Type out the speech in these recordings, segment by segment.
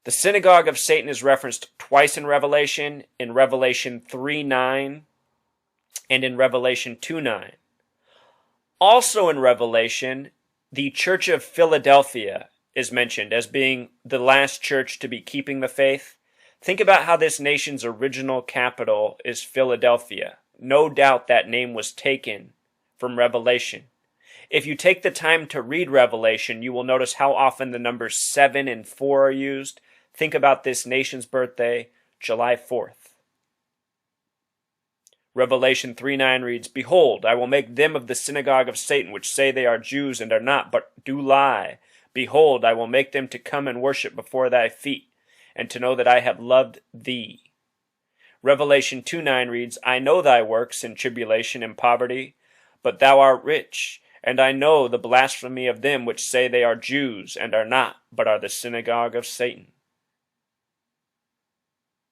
The Synagogue of Satan is referenced twice in Revelation 3:9 and in Revelation 2:9. Also in Revelation, the Church of Philadelphia is mentioned as being the last church to be keeping the faith. Think about how this nation's original capital is Philadelphia. No doubt that name was taken from Revelation. If you take the time to read Revelation, you will notice how often the numbers 7 and 4 are used. Think about this nation's birthday, July 4th. Revelation 3:9 reads, "Behold, I will make them of the synagogue of Satan, which say they are Jews and are not, but do lie. Behold, I will make them to come and worship before thy feet, and to know that I have loved thee." Revelation 2:9 reads, "I know thy works in tribulation and poverty, but thou art rich. And I know the blasphemy of them which say they are Jews and are not, but are the synagogue of Satan."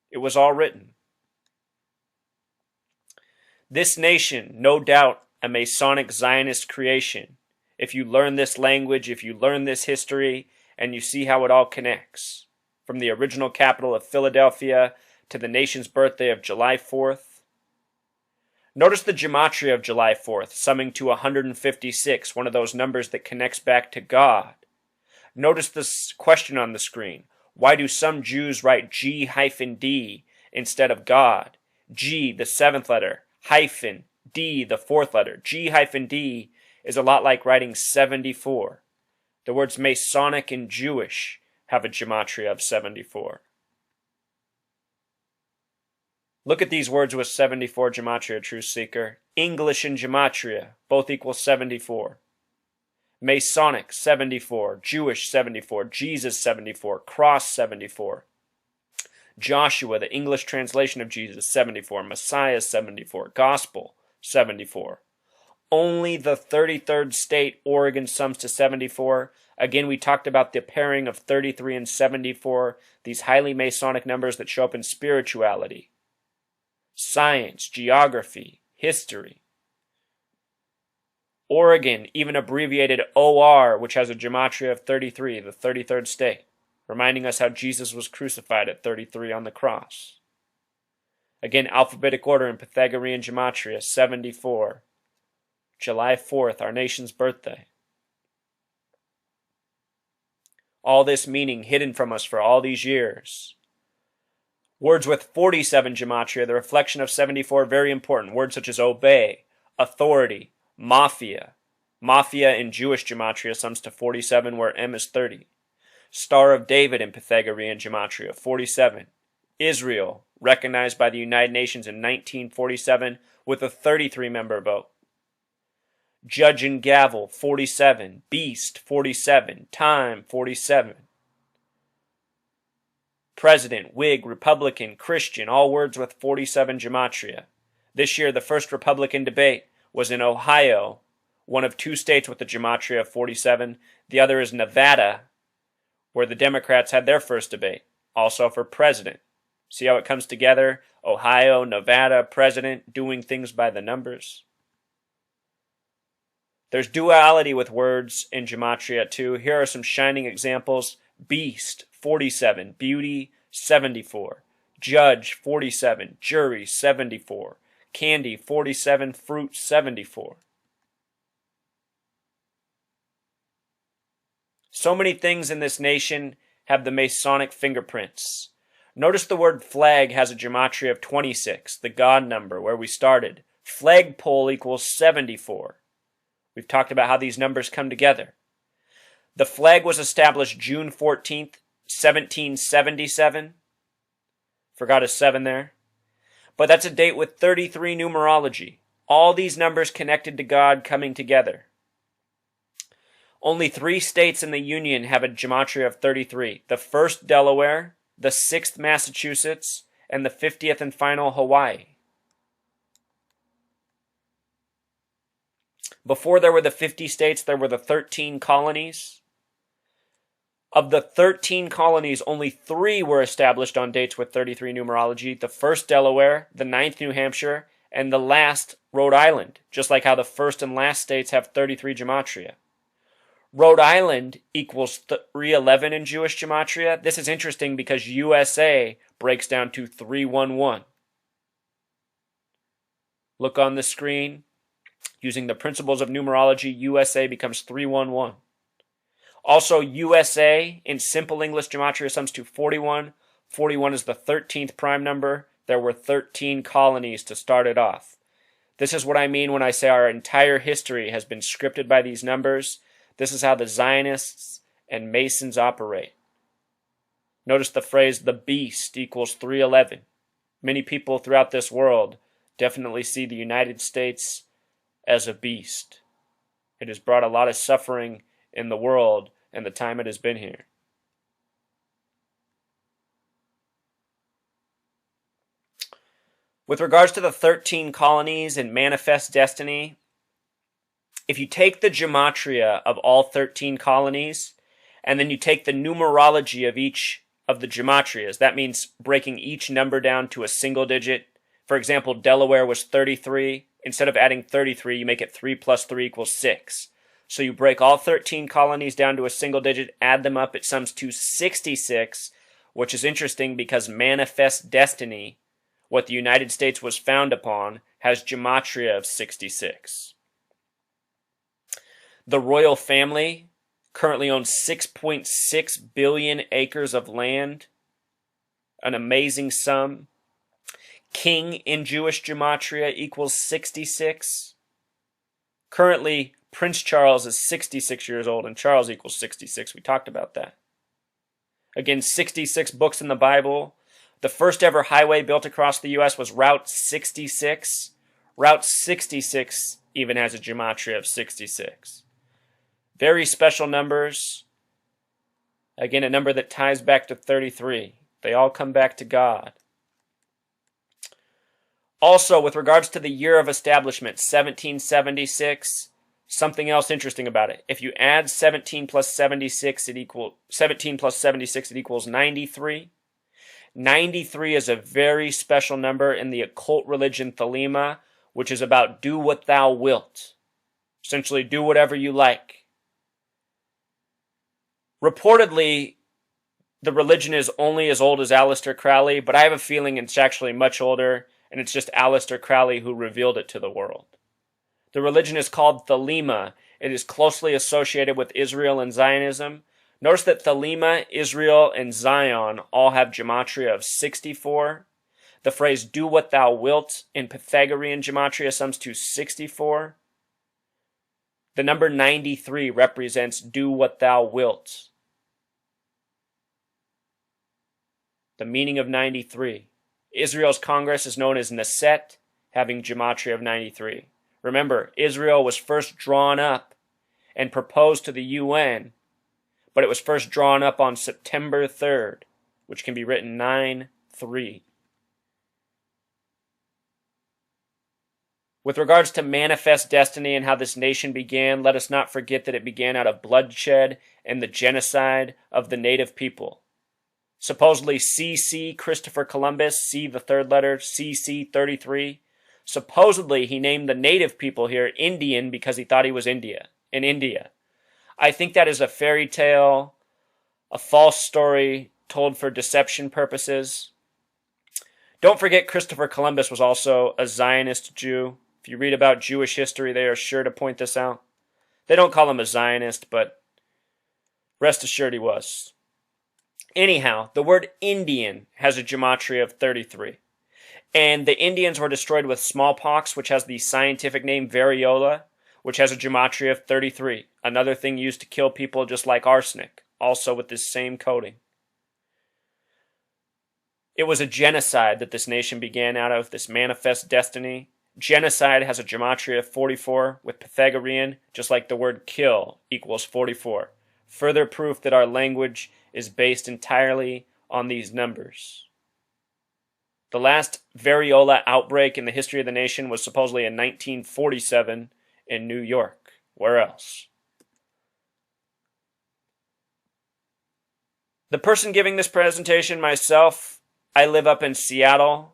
It was all written. This nation, no doubt a Masonic Zionist creation. If you learn this language, if you learn this history, and you see how it all connects, from the original capital of Philadelphia to the nation's birthday of July 4th. Notice the Gematria of July 4th, summing to 156, one of those numbers that connects back to God. Notice this question on the screen. Why do some Jews write G-D instead of God? G, the 7th letter, hyphen, D, the 4th letter. G-D is a lot like writing 74. The words Masonic and Jewish have a Gematria of 74. Look at these words with 74 Gematria, Truth Seeker. English and Gematria, both equal 74. Masonic, 74. Jewish, 74. Jesus, 74. Cross, 74. Joshua, the English translation of Jesus, 74. Messiah, 74. Gospel, 74. Only the 33rd state, Oregon, sums to 74. Again, we talked about the pairing of 33 and 74, these highly Masonic numbers that show up in spirituality, science, geography, history. Oregon even abbreviated OR, which has a Gematria of 33, the 33rd state, reminding us how Jesus was crucified at 33 on the cross. Again, alphabetic order in Pythagorean Gematria, 74. July 4th, our nation's birthday. All this meaning hidden from us for all these years. Words with 47 Gematria, the reflection of 74, very important. Words such as obey, authority, mafia. Mafia in Jewish Gematria sums to 47, where M is 30. Star of David in Pythagorean Gematria, 47. Israel, recognized by the United Nations in 1947 with a 33-member vote. Judge and gavel, 47. Beast, 47. Time, 47. President, Whig, Republican, Christian, all words with 47 Gematria. This year, the first Republican debate was in Ohio, one of two states with a Gematria of 47. The other is Nevada, where the Democrats had their first debate, also for president. See how it comes together? Ohio, Nevada, president, doing things by the numbers. There's duality with words in Gematria too. Here are some shining examples. Beast, 47. Beauty, 74. Judge, 47. Jury, 74. Candy, 47. Fruit, 74. So many things in this nation have the Masonic fingerprints. Notice the word flag has a Gematria of 26, the God number, where we started. Flagpole equals 74. We've talked about how these numbers come together. The flag was established June 14th, 1777. Forgot a 7 there. But that's a date with 33 numerology. All these numbers connected to God coming together. Only 3 states in the Union have a Gematria of 33. The 1st, Delaware, the 6th, Massachusetts, and the 50th and final, Hawaii. Before there were the 50 states, there were the 13 colonies. Of the 13 colonies, only 3 were established on dates with 33 numerology. The 1st, Delaware, the 9th, New Hampshire, and the last, Rhode Island, just like how the 1st and last states have 33 Gematria. Rhode Island equals 311 in Jewish Gematria. This is interesting because USA breaks down to 311. Look on the screen. Using the principles of numerology, USA becomes 311. Also, USA in simple English Gematria sums to 41. 41 is the 13th prime number. There were 13 colonies to start it off. This is what I mean when I say our entire history has been scripted by these numbers. This is how the Zionists and Masons operate. Notice the phrase, the beast equals 311. Many people throughout this world definitely see the United States as a beast. It has brought a lot of suffering in the world and the time it has been here. With regards to the 13 colonies and manifest destiny, if you take the gematria of all 13 colonies, and then you take the numerology of each of the gematrias, that means breaking each number down to a single digit. For example, Delaware was 33. Instead of adding 33, you make it 3 plus 3 equals 6. So you break all 13 colonies down to a single digit, add them up, it sums to 66, which is interesting because manifest destiny, what the United States was found upon, has gematria of 66. The royal family currently owns 6.6 billion acres of land, an amazing sum. King in Jewish gematria equals 66. Currently, Prince Charles is 66 years old, and Charles equals 66. We talked about that. Again, 66 books in the Bible. The first ever highway built across the U.S. was Route 66. Route 66 even has a gematria of 66. Very special numbers. Again, a number that ties back to 33. They all come back to God. Also, with regards to the year of establishment, 1776, something else interesting about it. If you add 17 plus 76, it equals 93. 93 is a very special number in the occult religion Thelema, which is about do what thou wilt. Essentially, do whatever you like. Reportedly, the religion is only as old as Aleister Crowley, but I have a feeling it's actually much older, and it's just Aleister Crowley who revealed it to the world. The religion is called Thelema. It is closely associated with Israel and Zionism. Notice that Thelema, Israel, and Zion all have gematria of 64. The phrase do what thou wilt in Pythagorean gematria sums to 64. The number 93 represents do what thou wilt. The meaning of 93. Israel's Congress is known as Neset, having gematria of 93. Remember, Israel was first drawn up and proposed to the UN, but it was first drawn up on September 3rd, which can be written 9-3. With regards to manifest destiny and how this nation began, let us not forget that it began out of bloodshed and the genocide of the native people. Supposedly C.C. Christopher Columbus, C the third letter, C.C. 33. Supposedly he named the native people here Indian because he thought he was in India. I think that is a fairy tale, a false story told for deception purposes. Don't forget Christopher Columbus was also a Zionist Jew. If you read about Jewish history, they are sure to point this out. They don't call him a Zionist, but rest assured he was. Anyhow, the word Indian has a gematria of 33. And the Indians were destroyed with smallpox, which has the scientific name variola, which has a gematria of 33. Another thing used to kill people just like arsenic, also with this same coating. It was a genocide that this nation began out of, this manifest destiny. Genocide has a gematria of 44 with Pythagorean, just like the word kill equals 44. Further proof that our language is based entirely on these numbers. The last variola outbreak in the history of the nation was supposedly in 1947 in New York. Where else? The person giving this presentation, myself, I live up in Seattle.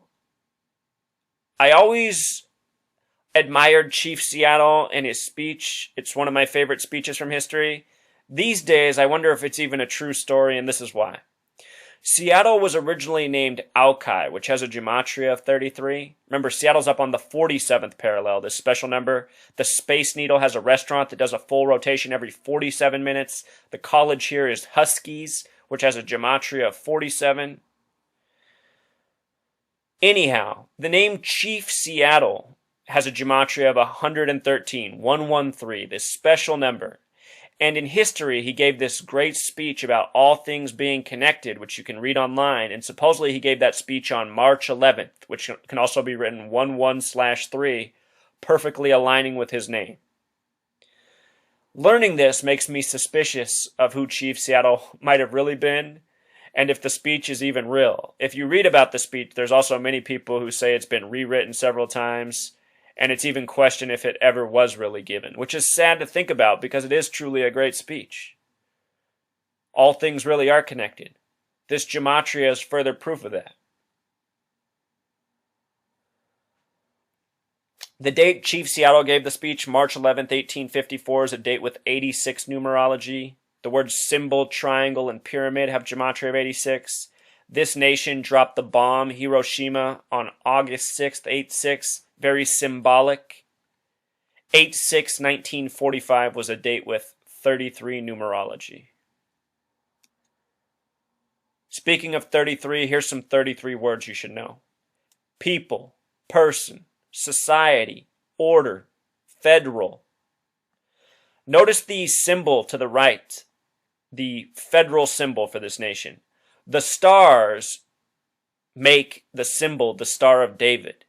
I always admired Chief Seattle and his speech. It's one of my favorite speeches from history. These days, I wonder if it's even a true story, and this is why. Seattle was originally named Alki, which has a gematria of 33. Remember, Seattle's up on the 47th parallel, this special number. The Space Needle has a restaurant that does a full rotation every 47 minutes. The college here is Huskies, which has a gematria of 47. Anyhow, the name Chief Seattle has a gematria of 113, 113, this special number. And in history, he gave this great speech about all things being connected, which you can read online. And supposedly he gave that speech on March 11th, which can also be written 11/3, perfectly aligning with his name. Learning this makes me suspicious of who Chief Seattle might have really been, and if the speech is even real. If you read about the speech, there's also many people who say it's been rewritten several times, and it's even questioned if it ever was really given, which is sad to think about because it is truly a great speech. All things really are connected. This gematria is further proof of that. The date Chief Seattle gave the speech, March 11th, 1854, is a date with 86 numerology. The words symbol, triangle, and pyramid have gematria of 86. This nation dropped the bomb, Hiroshima, on August 6th, 86. Very symbolic. 8/6/1945 was a date with 33 numerology. Speaking of 33, here's some 33 words you should know. People, person, society, order, federal. Notice the symbol to the right, the federal symbol for this nation. The stars make the symbol the Star of David.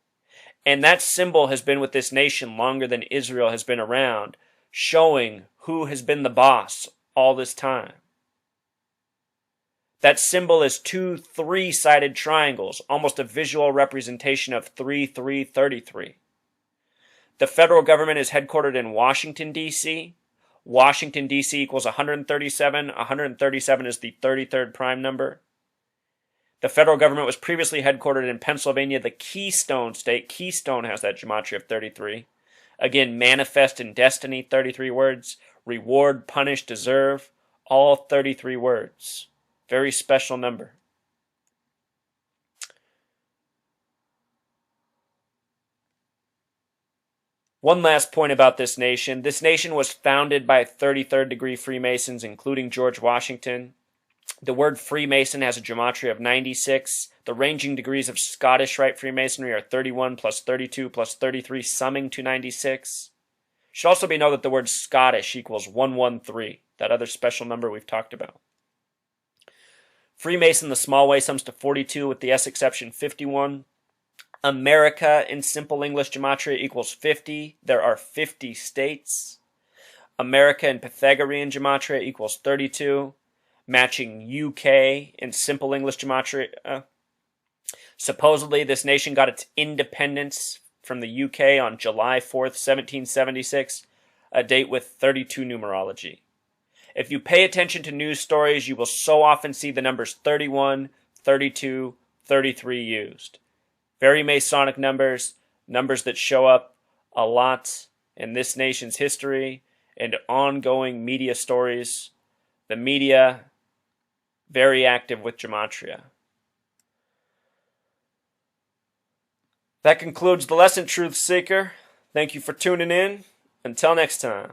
And that symbol has been with this nation longer than Israel has been around, showing who has been the boss all this time. That symbol is two three-sided triangles, almost a visual representation of 3333. The federal government is headquartered in Washington, D.C. Washington, D.C. equals 137. 137 is the 33rd prime number. The federal government was previously headquartered in Pennsylvania, the Keystone State. Keystone has that gematria of 33. Again, manifest and destiny, 33 words. Reward, punish, deserve, all 33 words. Very special number. One last point about this nation. This nation was founded by 33rd degree Freemasons, including George Washington. The word Freemason has a gematria of 96. The ranging degrees of Scottish Rite Freemasonry are 31 plus 32 plus 33, summing to 96. It should also be known that the word Scottish equals 113, that other special number we've talked about. Freemason, the small way, sums to 42 with the S exception 51. America in simple English gematria equals 50. There are 50 states. America in Pythagorean gematria equals 32. Matching UK in simple English gematria. Supposedly, this nation got its independence from the UK on July 4th, 1776, a date with 32 numerology. If you pay attention to news stories, you will so often see the numbers 31, 32, 33 used. Very Masonic numbers, numbers that show up a lot in this nation's history and ongoing media stories. The media, very active with gematria. That concludes the lesson, Truth Seeker. Thank you for tuning in. Until next time.